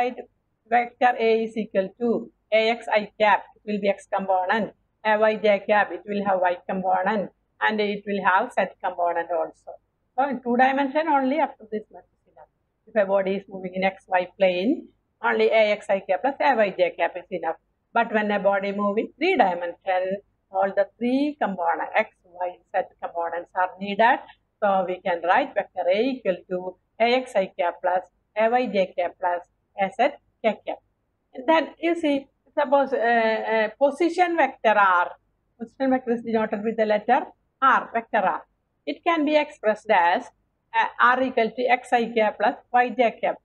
write vector A is equal to ax I cap, it will be x component, ay j cap, it will have y component, and it will have z component also. So in 2 dimension only up to this much is enough. If a body is moving in xy plane, only ax I cap plus ay j cap is enough. But when a body moves in 3 dimension, all the 3 components, x, y, z components are needed. So we can write vector A equal to ax I cap plus ay j cap plus az k cap. Then you see, suppose position vector r, position vector is denoted with the letter r, vector r. It can be expressed as r equal to x I cap plus y j cap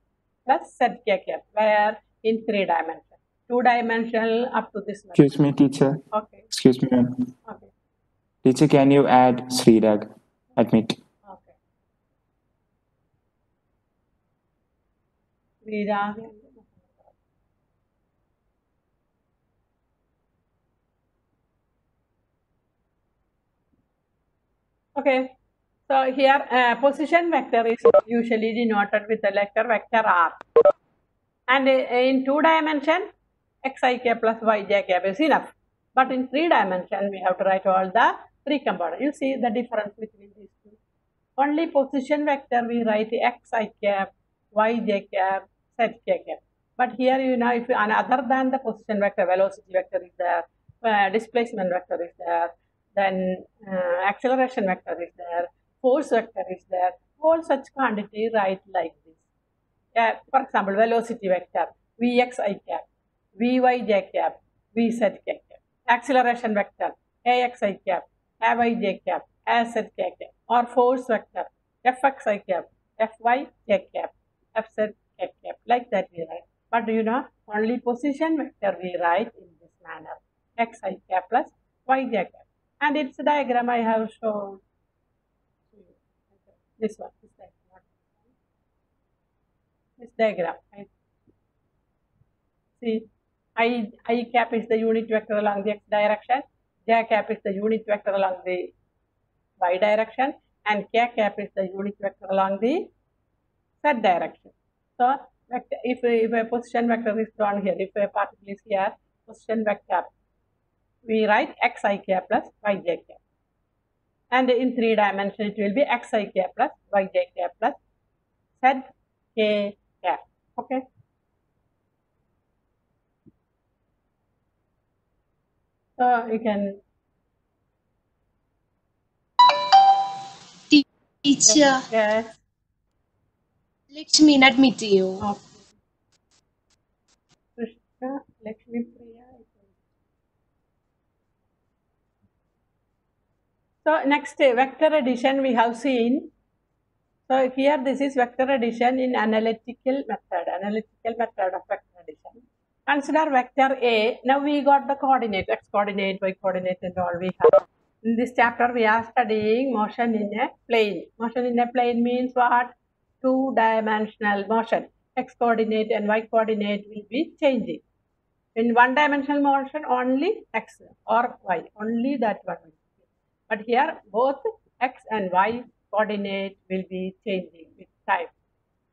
plus z k cap, where in 3 dimensions. 2 dimensional up to this much. Excuse me, teacher. Okay. Excuse me, ma'am. Okay. Teacher, can you add Srirag? Admit. Okay. Srirag. Okay. So here position vector is usually denoted with the letter vector r. And in 2 dimension, xi k plus yj k is enough. But in 3 dimension, we have to write all the 3 components. You see the difference between these two. Only position vector we write xi cap, yj cap, z k cap. But here you know, if other than the position vector, velocity vector is there, displacement vector is there, then acceleration vector is there, force vector is there. All such quantity write like this. For example, velocity vector vx I cap, vy j cap, vz k cap. Acceleration vector ax I cap, ay j cap, az k cap. Or force vector fx I cap, fy j cap, fz k cap. Like that we write. But you know, only position vector we write in this manner, x I cap plus y j cap. And its diagram I have shown. This one, this diagram. Right? See, I cap is the unit vector along the x direction, j cap is the unit vector along the y direction, and k cap is the unit vector along the z direction. So, if a position vector is drawn here, if a particle is here, position vector, we write xi cap plus yj cap. And in 3 dimension, it will be xi cap plus yj cap plus z k cap. Okay. So you can. Teacher. Yes. Lakshmi, not meet you. Okay. Krishna, Lakshmi, Priya. So next vector addition we have seen. So here this is vector addition in analytical method of vector addition. Consider vector A. Now we got the coordinate, x coordinate, y coordinate and all we have. In this chapter we are studying motion in a plane. Motion in a plane means what? 2-dimensional motion. X coordinate and y coordinate will be changing. In 1-dimensional motion only x or y, only that one. But here both x and y coordinate will be changing with time.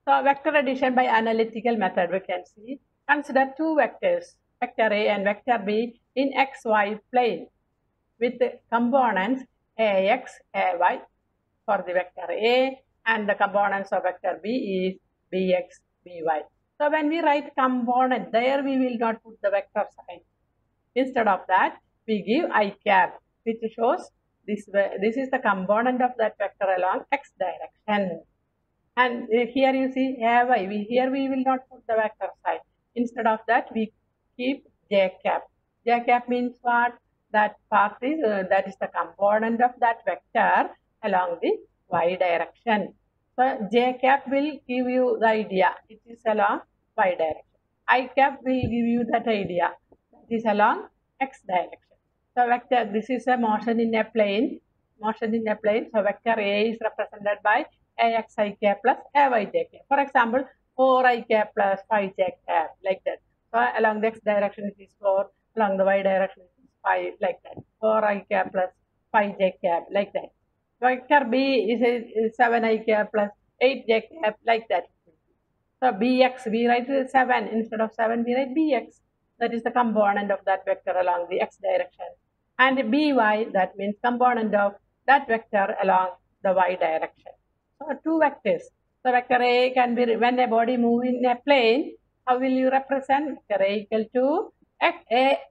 So vector addition by analytical method we can see. Consider 2 vectors, vector A and vector B in xy plane with the components ax, ay for the vector A, and the components of vector B is bx, by. So when we write component, there we will not put the vector sign. Instead of that, we give I cap, which shows this is the component of that vector along x direction. And here you see ay, here we will not put the vector sign. Instead of that, we keep j cap. J cap means what? That part is that is the component of that vector along the y direction. So j cap will give you the idea. It is along y direction. I cap will give you that idea. It is along x direction. So vector, this is a motion in a plane. Motion in a plane. So vector A is represented by ax I cap plus ay j cap. For example, 4i cap plus 5j cap, like that. So along the x direction it is 4, along the y direction it is 5, like that. 4i cap plus 5j cap, like that. Vector B is 7i cap plus 8j cap, like that. So bx, we write 7. Instead of 7, we write bx. That is the component of that vector along the x direction. And by, that means component of that vector along the y direction. So two vectors. So vector A can be, when a body moves in a plane, how will you represent? Vector A equal to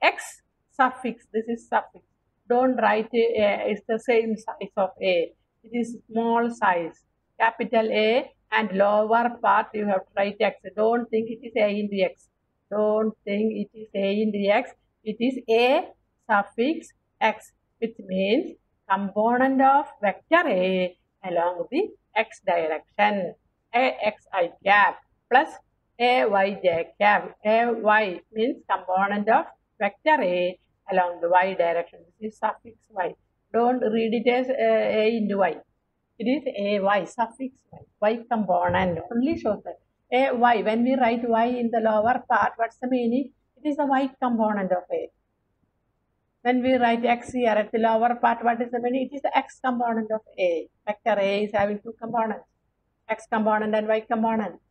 x suffix. This is suffix. Don't write it's the same size of A. It is small size. Capital A and lower part you have to write x. Don't think it is A into x. Don't think it is A into x. It is A suffix x, which means component of vector A along the x direction. Ax I cap plus ay j cap. Ay means component of vector A along the y direction. This is suffix y. Don't read it as A into y. It is ay suffix y component. Only shows that ay. When we write y in the lower part, what's the meaning? It is the y component of A. When we write x here at the lower part, what is the meaning? It is the x component of A. Vector A is having two components, x component and y component.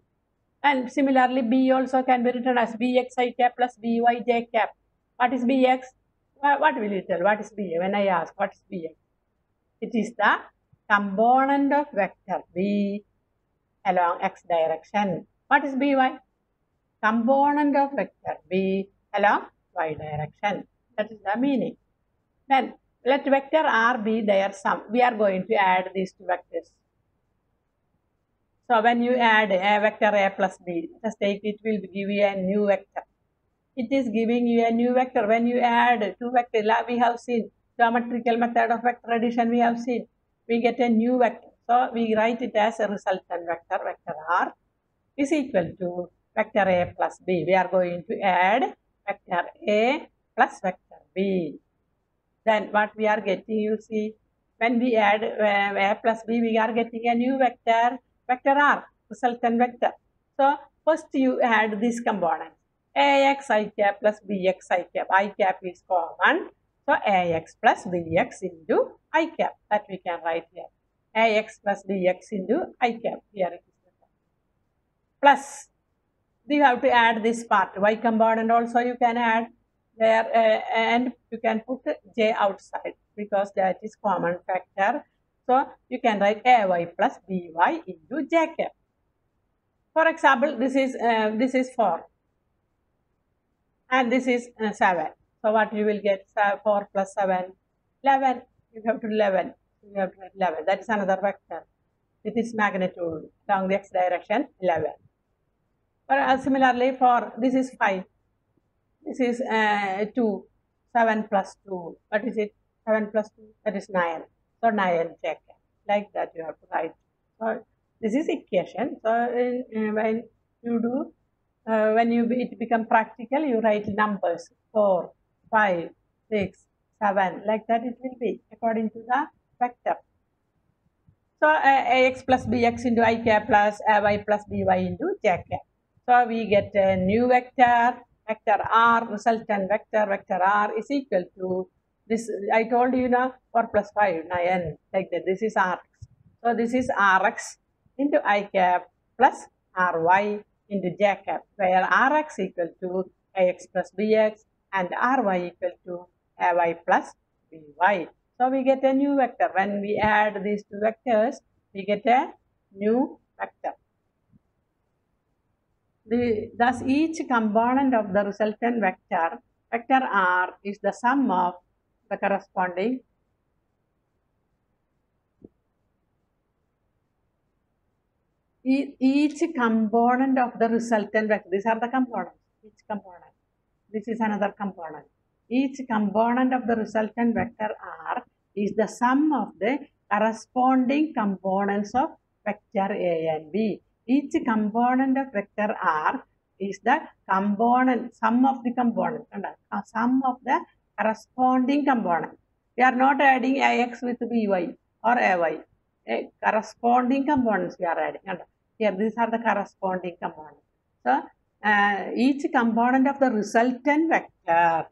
And similarly, B also can be written as bx I cap plus by j cap. What is bx? What will you tell? What is b? When I ask, what is bx? It is the component of vector b along x direction. What is by? Component of vector b along y direction. That is the meaning. Then let vector r be their sum. We are going to add these two vectors. So when you add a vector a plus b, just take it will give you a new vector. It is giving you a new vector. When you add two vectors, we have seen geometrical method of vector addition, we have seen. We get a new vector. So we write it as a resultant vector, vector r is equal to vector a plus b. We are going to add vector a plus vector b. Then what we are getting, you see, when we add a plus b, we are getting a new vector, vector r, resultant vector. So first you add this component, ax I cap plus bx I cap. I cap is common, so ax plus bx into I cap. That we can write here. Ax plus bx into I cap. Here it is. Plus, you have to add this part, y component also you can add there, and you can put j outside because that is common factor. So you can write ay plus by into j cap. For example, this is 4 and this is 7. So what you will get? 4 plus 7, 11. You have to 11. You have to write 11. That is another vector. It is magnitude along the x direction 11. Similarly, for this is 5. This is 2. 7 plus 2. What is it? 7 plus 2. That is 9. So 9 check. Like that you have to write. So this is equation. So when you do, it become practical, you write numbers 4, 5, 6, 7. Like that it will be according to the vector. So ax plus bx into I cap plus ay plus by into j cap. So we get a new vector, vector r, resultant vector, vector r is equal to this. I told you now 4 plus 5, 9, like that. This is rx. So this is rx into I cap plus ry into j cap, where rx equal to ax plus bx and ry equal to ay plus by. So we get a new vector. When we add these two vectors, we get a new vector. Thus, each component of the resultant vector, vector r, is the sum of the corresponding each component of the resultant vector. These are the components. Each component. This is another component. Each component of the resultant vector r is the sum of the corresponding components of vector a and b. Each component of vector r is the component, sum of the component, sum of the corresponding component. We are not adding ax with by or ay. Corresponding components we are adding. Here, these are the corresponding components. So, each component of the resultant vector,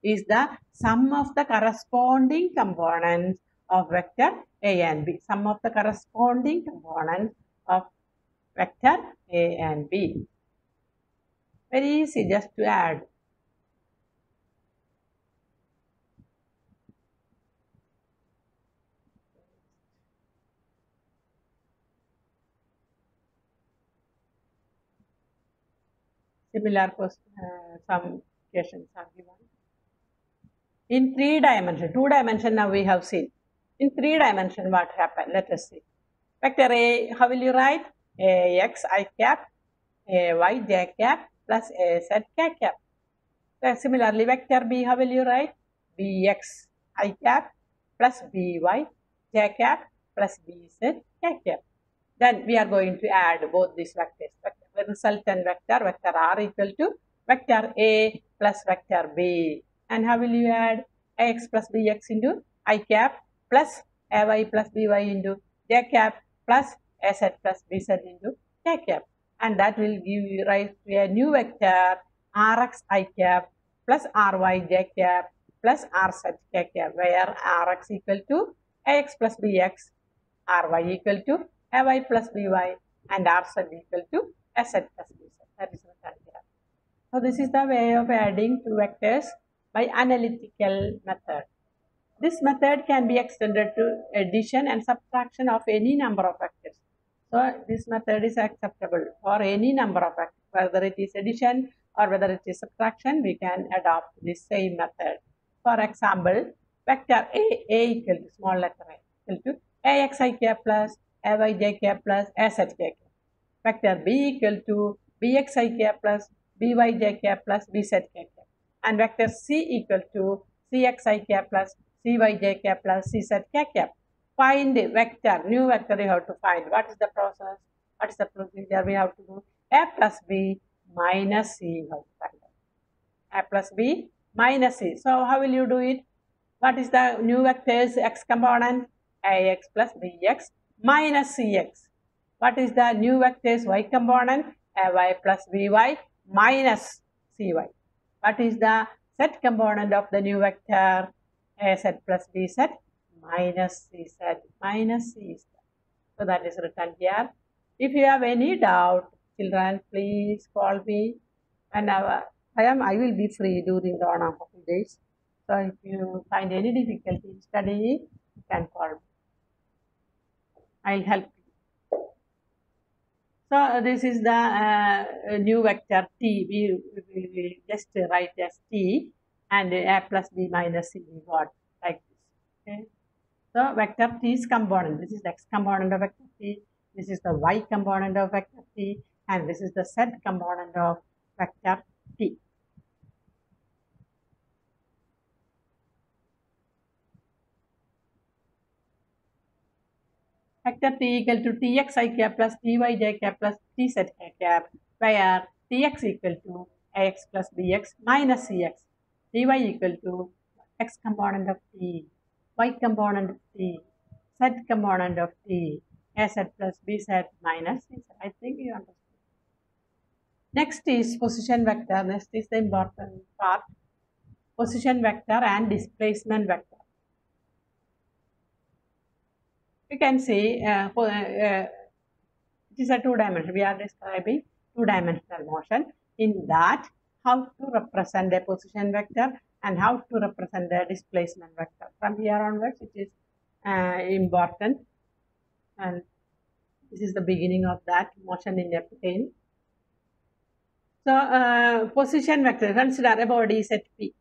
is the sum of the corresponding components of vector a and b. Sum of the corresponding components of vector A and B. Very easy, just to add. Similar some questions are given. In 3 dimension, 2 dimension now we have seen. In 3 dimension, what happened? Let us see. Vector A, how will you write? Ax I cap, ay j cap plus az k cap. So similarly, vector B, how will you write? Bx I cap plus by j cap plus bz k cap. Then we are going to add both these vectors. The resultant vector, vector R equal to vector A plus vector B. And how will you add? Ax plus bx into I cap plus ay plus by into j cap plus az plus bz into k cap. And that will give rise to a new vector rx I cap plus ry j cap plus rz k cap, where rx equal to ax plus bx, ry equal to ay plus by, and rz equal to az plus bz. That is written here. So this is the way of adding two vectors by analytical method. This method can be extended to addition and subtraction of any number of vectors. So this method is acceptable for any number of vectors. Whether it is addition or whether it is subtraction, we can adopt this same method. For example, vector A equal to small letter A equal to ax I cap plus ay j cap plus az k cap. Vector B equal to bx I cap plus by j cap plus bz k cap. And vector C equal to cx I cap plus cy j cap plus cz k cap. Find vector, new vector you have to find. What is the process? What is the procedure we have to do? A plus B minus C you have to find out. A plus B minus C. So how will you do it? What is the new vector's x component? Ax plus bx minus cx. What is the new vector's y component? Ay plus by minus cy. What is the z component of the new vector? Az plus bz minus cz minus cz. So that is written here. If you have any doubt, children, please call me. And I will be free during the on-off days. So if you find any difficulty in studying, you can call me. I'll help you. So this is the new vector t. We will just write as t, and a plus b minus c we got like this. Okay. So vector t's component. This is the x component of vector t. This is the y component of vector t, and this is the z component of vector t. Vector t equal to tx I cap plus ty j cap plus tz k cap, where tx equal to ax plus bx minus cx, ty equal to x component of t, y component of t, z component of t, az plus bz minus cz. I think you understand. Next is position vector. Next is the important part. Position vector and displacement vector. We can see it is a 2-dimensional. We are describing 2-dimensional motion. In that, how to represent a position vector and how to represent the displacement vector. From here onwards, it is important, and this is the beginning of that motion in a plane. So, position vector, consider a body set P,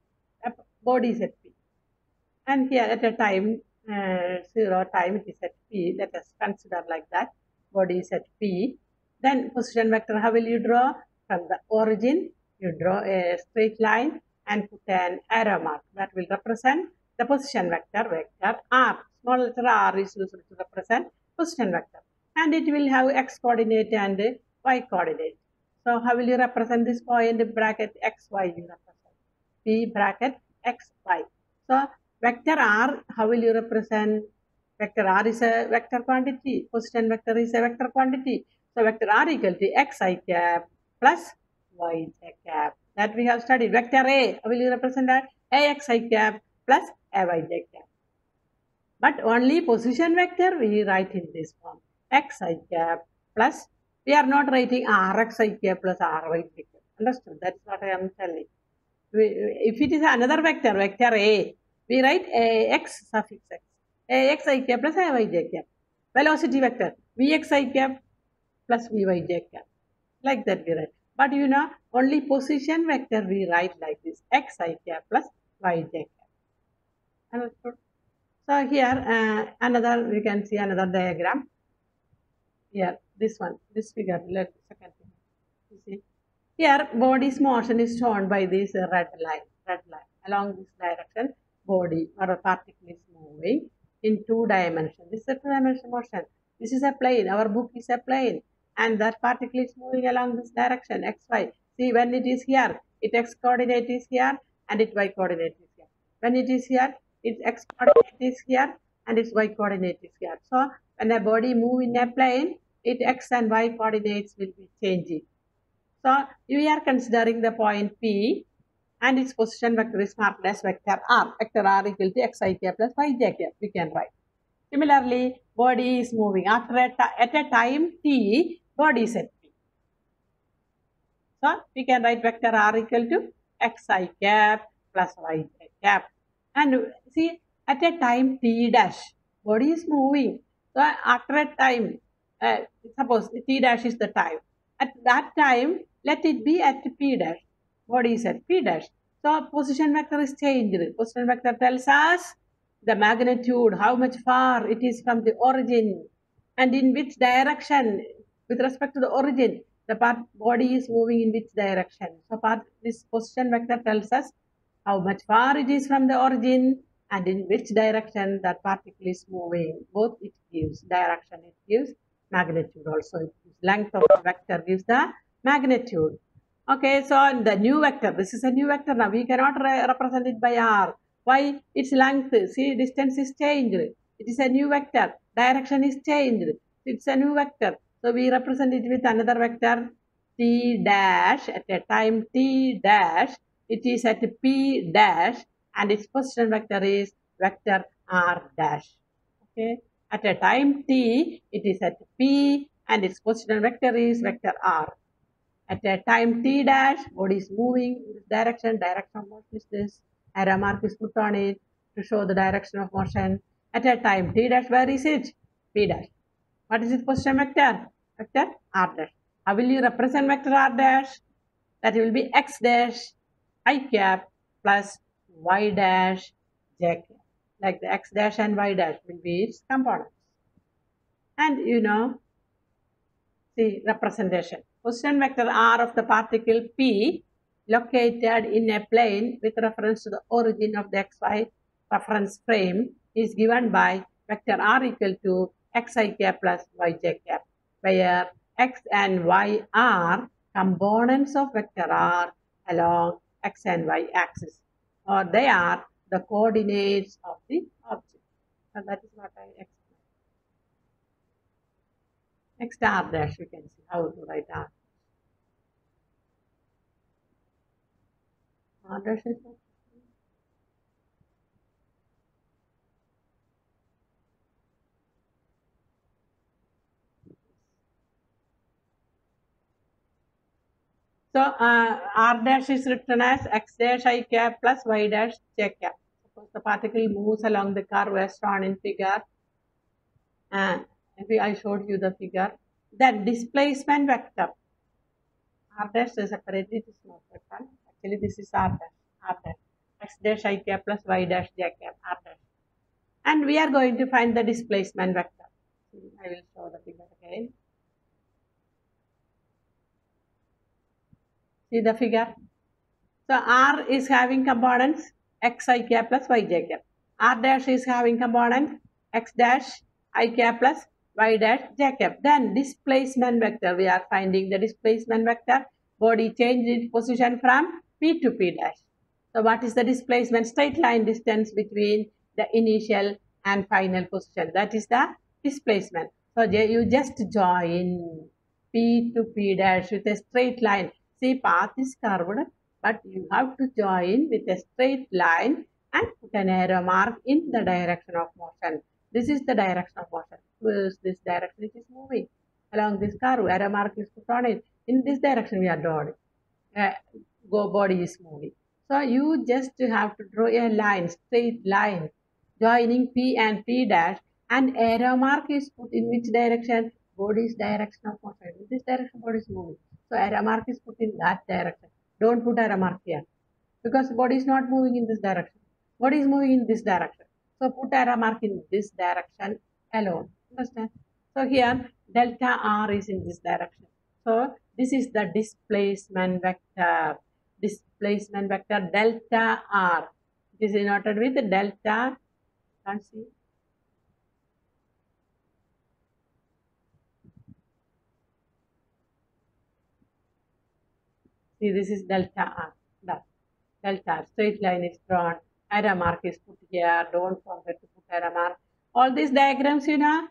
and here at a time 0 time it is at P. Let us consider like that. Body is at P. Then position vector, how will you draw? From the origin, you draw a straight line and put an arrow mark. That will represent the position vector, vector R. Small letter R is used to represent position vector. And it will have x coordinate and y coordinate. So how will you represent this point? Bracket xy you represent. P bracket xy. So vector R, how will you represent? Vector R is a vector quantity. Position vector is a vector quantity. So vector R equal to xi cap plus y cap. That we have studied. Vector A, how will you represent that? Axi cap plus ay cap. But only position vector we write in this form. Xi cap plus, we are not writing rxik plus ryjk. Understood? That's what I am telling. If it is another vector, vector A, we write ax suffix x. Axik plus ayjk. Velocity vector, vxik plus vyj cap. Like that we write. But you know, only position vector we write like this, xi cap plus yj cap. Understood? So here another, we can see another diagram. Here, this one, this figure, let's second figure. You see, here body's motion is shown by this red line. Along this direction, body or a particle is moving in 2 dimensions. This is a 2-dimensional motion. This is a plane. Our book is a plane, and that particle is moving along this direction, xy. See, when it is here, its x coordinate is here, and its y coordinate is here. When it is here, its x coordinate is here, and its y coordinate is here. So, when a body move in a plane, its x and y coordinates will be changing. So, we are considering the point P, and its position vector is marked as vector R. Vector R equal to xik plus yj, we can write. Similarly, body is moving. At a time t, body is at P. So, we can write vector R equal to xi cap plus yj cap. And see, at a time t dash, body is moving. So, after a time, suppose t dash is the time. At that time, let it be at P dash. Body is at P dash. So, position vector is changed. Position vector tells us the magnitude, how much far it is from the origin, and in which direction, with respect to the origin, the body is moving in which direction. So, this position vector tells us how much far it is from the origin and in which direction that particle is moving. Both it gives direction, it gives magnitude also. It gives length of the vector gives the magnitude. Okay, so the new vector, this is a new vector now. We cannot represent it by R. Why? Its length, see, distance is changed. It is a new vector. Direction is changed. It's a new vector. So we represent it with another vector t dash. At a time t dash, it is at P dash, and its position vector is vector R dash. Okay, at a time t, it is at P, and its position vector is vector R. At a time t dash, body is moving in this direction. Direction of motion is this. Arrow mark is put on it to show the direction of motion. At a time t dash, where is it? P dash. What is its position vector? Vector R dash. How will you represent vector R dash? That will be x dash I cap plus y dash j cap. Like the x dash and y dash will be its components. And you know, see representation. Position vector R of the particle P located in a plane with reference to the origin of the xy reference frame is given by vector R equal to xi cap plus yj cap, where x and y are components of vector R along x and y axis, or they are the coordinates of the object. So that is what I explained. Next R dash, we can see how to write R. R dash is what? So R dash is written as x dash I cap plus y dash j cap. Suppose the particle moves along the curve as shown in figure. Maybe I showed you the figure. Then displacement vector. R dash is separately, it is not written. Actually, this is R dash. R dash. X dash I cap plus y dash j cap. R dash. And we are going to find the displacement vector. I will show the figure again. See the figure? So R is having components x I cap plus y j cap. R dash is having component x dash I cap plus y dash j cap. Then displacement vector, we are finding the displacement vector. Body changed its position from P to P dash. So what is the displacement? Straight line distance between the initial and final position. That is the displacement. So you just join P to P dash with a straight line. See, path is curved, but you have to join with a straight line and put an arrow mark in the direction of motion. This is the direction of motion. This direction it is moving. along this curve. Arrow mark is put on it. In this direction we are drawing. Body is moving. So you just have to draw a line, straight line, joining P and P dash, and arrow mark is put in which direction? Body's direction of motion. In this direction, body is moving. So arrow mark is put in that direction. Don't put arrow mark here, because body is not moving in this direction. Body is moving in this direction. So put arrow mark in this direction alone. Understand? So here delta R is in this direction. So this is the displacement vector. Displacement vector delta R. It is denoted with delta. Can't see. See, this is delta R. Delta R. Straight line is drawn. Arrow mark is put here. Don't forget to put arrow mark. All these diagrams, you know,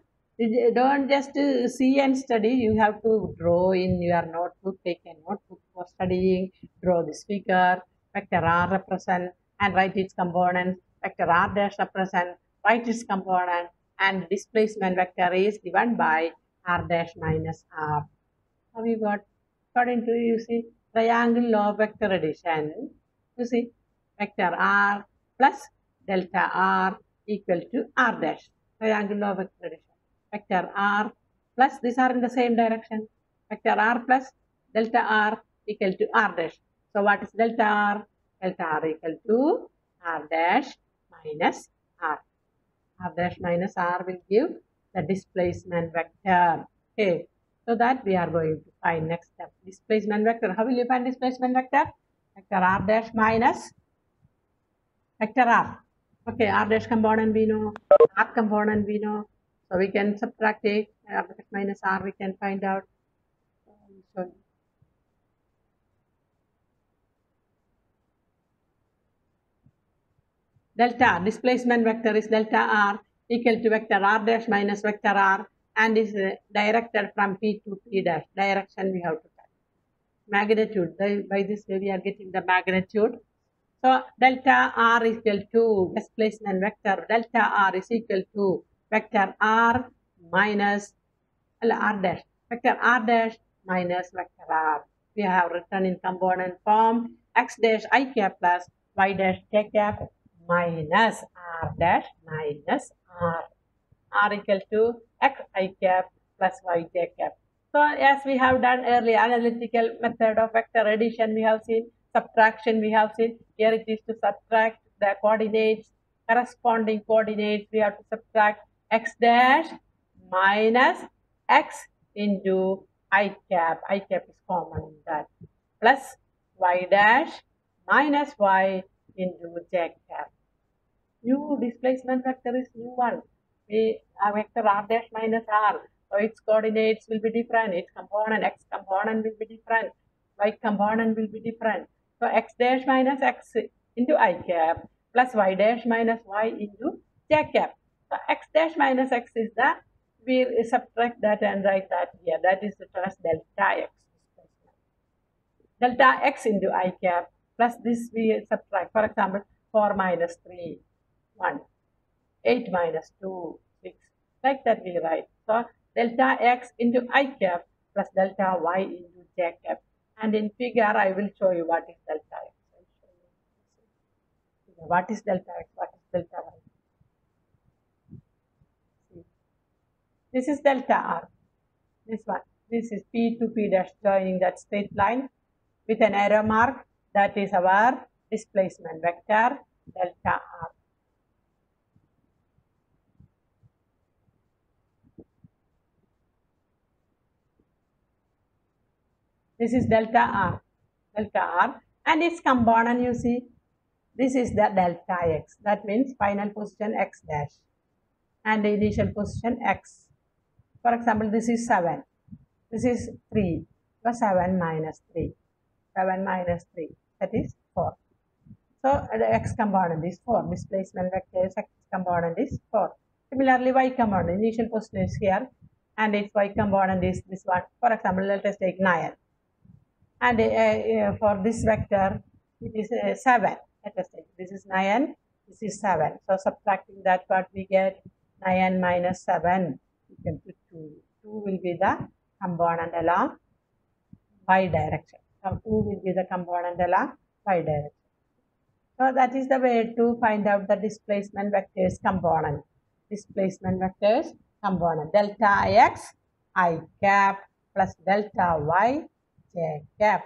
don't just see and study. You have to draw in your notebook. Take a notebook for studying. Draw this figure. Vector R represent and write its components. Vector R dash represent, write its component. And displacement vector is given by R dash minus R. How you got? According to, you see, triangle law of vector addition. You see, vector R plus delta R equal to R dash. Triangle law of vector addition. Vector R plus, these are in the same direction. Vector R plus delta R equal to R dash. So what is delta R? Delta R equal to R dash minus R. R dash minus R will give the displacement vector. Okay. So that we are going to find next step. Displacement vector. How will you find displacement vector? Vector R dash minus vector R. Okay, R dash component we know, R component we know. So we can subtract it. R dash minus R we can find out. Delta displacement vector is delta R equal to vector R dash minus vector R, and is directed from P to P dash. Direction we have to find. Magnitude. By this way we are getting the magnitude. So delta R is equal to displacement vector. Delta R is equal to vector R minus R dash. Vector R dash minus vector R. We have written in component form x dash I cap plus y dash j cap minus R dash minus R. R equal to x I cap plus y j cap. So as we have done earlier, analytical method of vector addition we have seen, subtraction we have seen. Here it is to subtract the coordinates, corresponding coordinates. We have to subtract x dash minus x into I cap. I cap is common in that. Plus y dash minus y into j cap. New displacement vector is new one. We have vector R dash minus R. So its coordinates will be different. Its component, x component will be different. Y component will be different. So x dash minus x into I cap plus y dash minus y into j cap. So x dash minus x is the, we subtract that and write that here. That is the term delta x. Delta x into I cap plus this we subtract. For example, 4 minus 3, 1. 8 minus 2, 6. Like that we write. So delta x into I cap plus delta y into j cap. And in figure, I will show you what is delta x. What is delta x? What is delta y? This is delta r. This one. This is P to P dash joining that straight line with an arrow mark. That is our displacement vector delta r. This is delta R, and its component you see, this is the delta x. That means final position x dash and the initial position x. For example, this is 7, this is 3, so 7 minus 3, 7 minus 3, that is 4. So the x component is 4, displacement vector x component is 4. Similarly, y component, initial position is here, and its y component is this one. For example, let us take 9. And for this vector, it is 7. Let us take this is 9, this is 7. So subtracting that part, we get 9 minus 7 equal to 2. 2 will be the component along y direction. So 2 will be the component along y direction. So that is the way to find out the displacement vectors component. Displacement vectors component delta x I cap plus delta y j cap.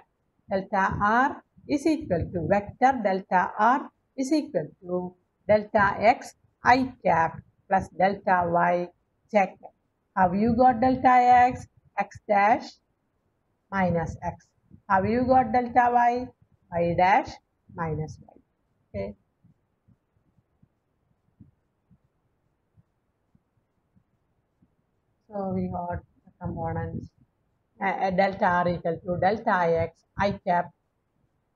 Delta r is equal to vector delta r is equal to delta x I cap plus delta y j cap. How you got delta x? X dash minus x. How you got delta y? Y dash minus y. Okay. So we got the components delta r equal to delta x I cap.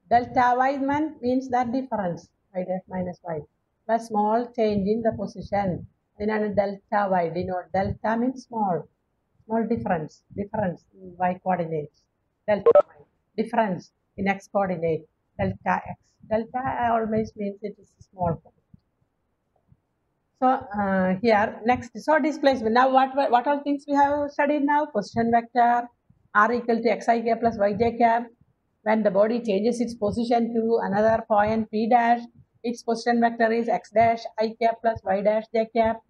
Delta y means that difference y dash minus y. The small change in the position. Then delta y denote delta means small difference in y coordinates. Delta y difference in x coordinate. Delta x. Delta always means it is small. So here next, so displacement. Now what all things we have studied now? Position vector r equal to xi plus yj cap. When the body changes its position to another point p dash, its position vector is x dash I cap plus y dash j cap.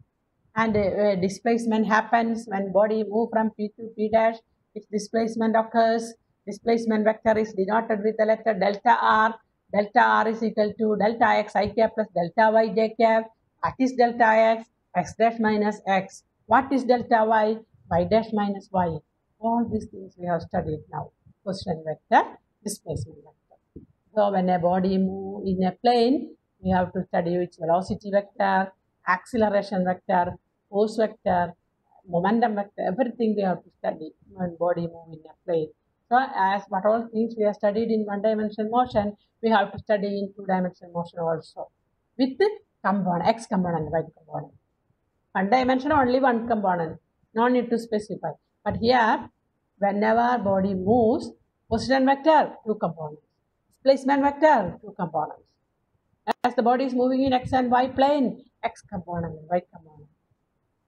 And displacement happens when body move from p to p dash. Its displacement occurs. Displacement vector is denoted with the letter delta r. Delta r is equal to delta x I cap plus delta y j cap. What is delta x? X dash minus x. What is delta y? Y dash minus y. All these things we have studied now. Position vector, displacement vector. So when a body move in a plane, we have to study its velocity vector, acceleration vector, force vector, momentum vector, everything we have to study when body move in a plane. So as what all things we have studied in one-dimensional motion, we have to study in two-dimensional motion also. With the component, x component, y component. One dimension only one component, no need to specify. But here, whenever body moves, position vector, two components. Displacement vector, two components. As the body is moving in x and y plane, x component and y component.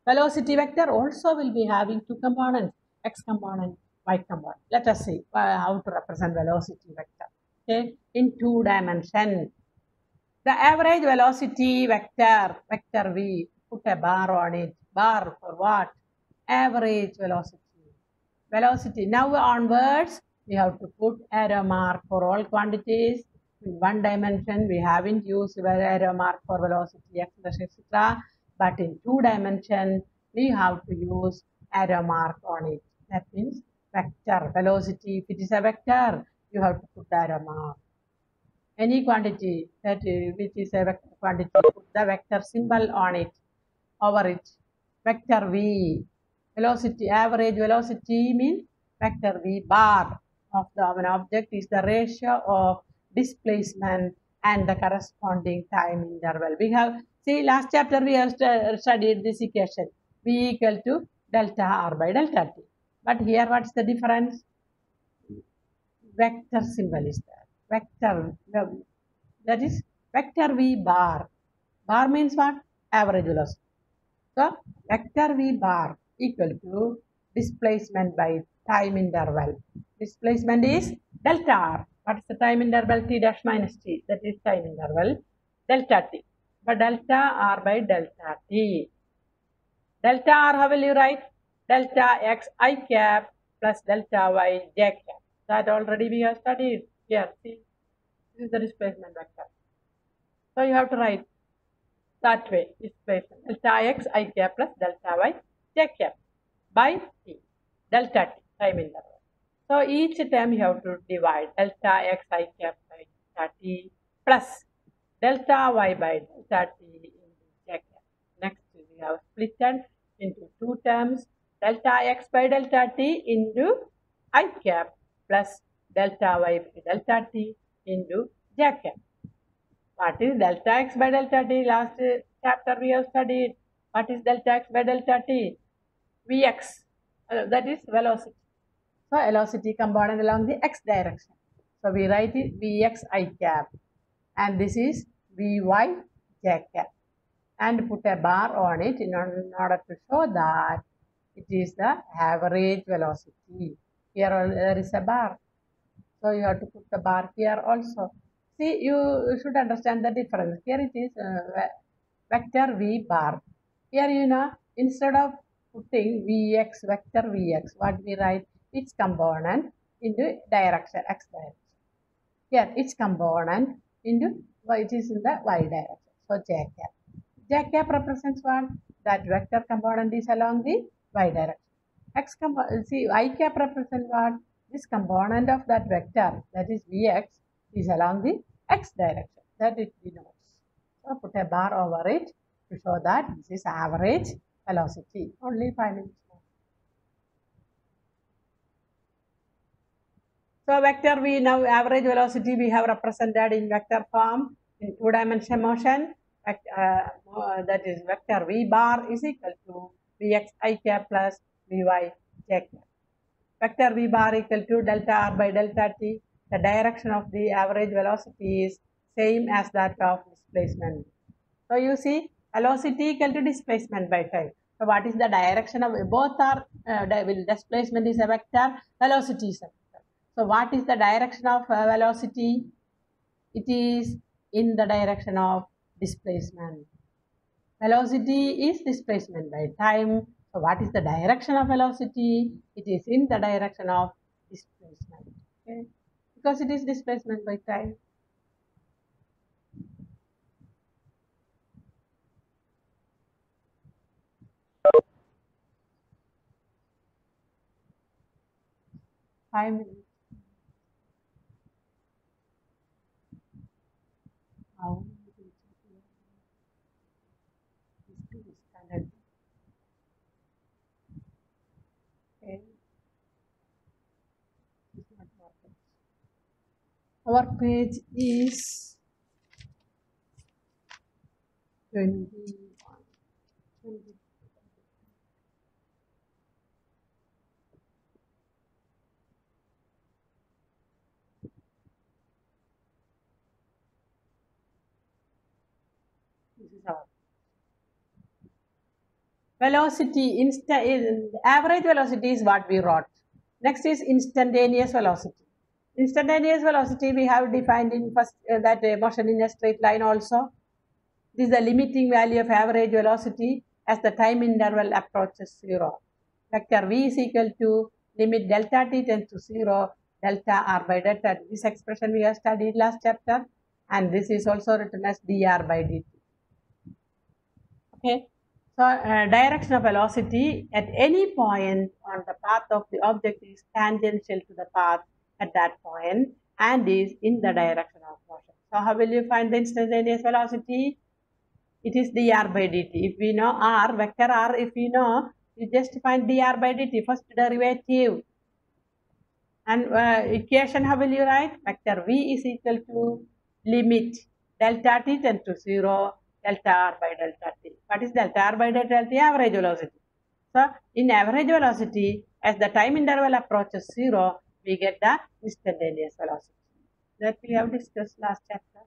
Velocity vector also will be having two components, x component, y component. Let us see how to represent velocity vector. Okay, in two dimension. The average velocity vector, vector v, put a bar on it. Bar for what? Average velocity. Velocity. Now onwards, we have to put arrow mark for all quantities. In one dimension, we haven't used arrow mark for velocity, etc. But in two dimension, we have to use arrow mark on it. That means vector velocity. If it is a vector, you have to put arrow mark. Any quantity that which is a vector quantity, put the vector symbol on it, over it. Vector v, velocity, average velocity means vector v bar of an object is the ratio of displacement and the corresponding time interval. We have, see, last chapter we have studied this equation, v equal to delta r by delta t. But here what's the difference? Vector symbol is there. Vector, that is vector v bar. Bar means what? Average velocity. So vector v bar equal to displacement by time interval. Displacement is delta r. What is the time interval? T dash minus t. That is time interval delta t. But delta r by delta t. Delta r, how will you write? Delta x I cap plus delta y j cap. That already we have studied. Here, see, this is the displacement vector. So you have to write that way, displacement delta x I cap plus delta y j cap by t, delta t, time interval. So each term you have to divide delta x I cap by delta t plus delta y by delta t into j cap. Next we have splitted into two terms, delta x by delta t into I cap plus delta y by delta t into j cap. What is delta x by delta t? Last chapter we have studied. What is delta x by delta t? Vx, that is velocity. So velocity component along the x direction. So we write it Vx I cap and this is Vy j cap and put a bar on it in order to show that it is the average velocity. Here there is a bar, so you have to put the bar here also. See, you should understand the difference. Here it is vector v bar. Here, instead of putting vx, vector vx, what we write, its component into direction, x direction. Here, its component into, it is in the y direction. So, j cap. J cap represents what? That vector component is along the y direction. See, I cap represents what? This component of that vector, that is Vx, is along the x direction. That it denotes. So, put a bar over it to show that this is average velocity. Only 5 minutes more. So, vector V, now average velocity we have represented in vector form in 2-dimensional motion. That is vector V bar is equal to Vx I cap plus Vy j cap. Vector V bar equal to delta r by delta t. The direction of the average velocity is same as that of displacement. So you see, velocity equal to displacement by time. So what is the direction of both are displacement is a vector, velocity is a vector. So what is the direction of velocity? It is in the direction of displacement. Velocity is displacement by time. So what is the direction of velocity? It is in the direction of displacement. Okay? Because it is displacement by time. Five minutes. How? Okay. Our page is 21. This is our velocity. Average velocity is what we wrote. Next is instantaneous velocity. Instantaneous velocity we have defined in first that motion in a straight line also. This is the limiting value of average velocity as the time interval approaches 0. Vector v is equal to limit delta t tends to 0, delta r by delta. This expression we have studied last chapter, and this is also written as dr by dt. Okay. So, direction of velocity at any point on the path of the object is tangential to the path at that point and is in the direction of motion. So, how will you find the instantaneous velocity? It is dr by dt. If we know r, vector r, if we know, you just find dr by dt, first derivative. And equation, how will you write? Vector v is equal to limit delta t tends to 0, delta r by delta t. What is delta r by delta t? Average velocity. So, in average velocity, as the time interval approaches 0, we get the instantaneous velocity. That we have discussed last chapter.